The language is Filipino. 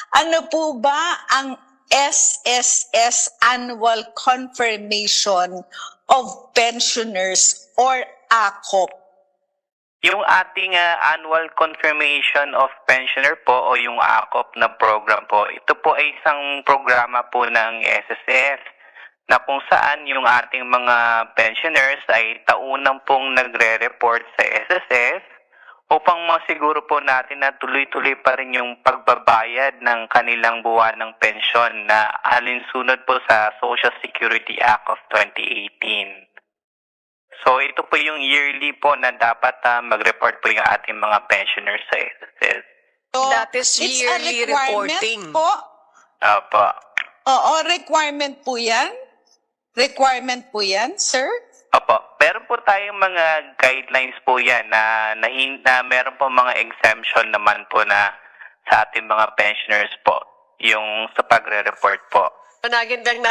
Ano po ba ang SSS Annual Confirmation of Pensioners or ACOP? Yung ating annual confirmation of pensioner po o yung ACOP na program po, ito po ay isang programa po ng SSS na kung saan yung ating mga pensioners ay taunang pong nagre-report sa SSS upang masiguro po natin na tuloy-tuloy pa rin yung pagbabayad ng kanilang buwan ng pensyon na alinsunod po sa Social Security Act of 2018. So ito po yung yearly po na dapat mag-report po yung ating mga pensioners sa SSS. So, That is it's a yearly requirement reporting. po? Opo. Oo, requirement po yan? Requirement po yan, sir? Opo. Meron po tayong mga guidelines po yan na meron po mga exemption naman po na sa ating mga pensioners po yung sa pagre-report po. Panagin lang na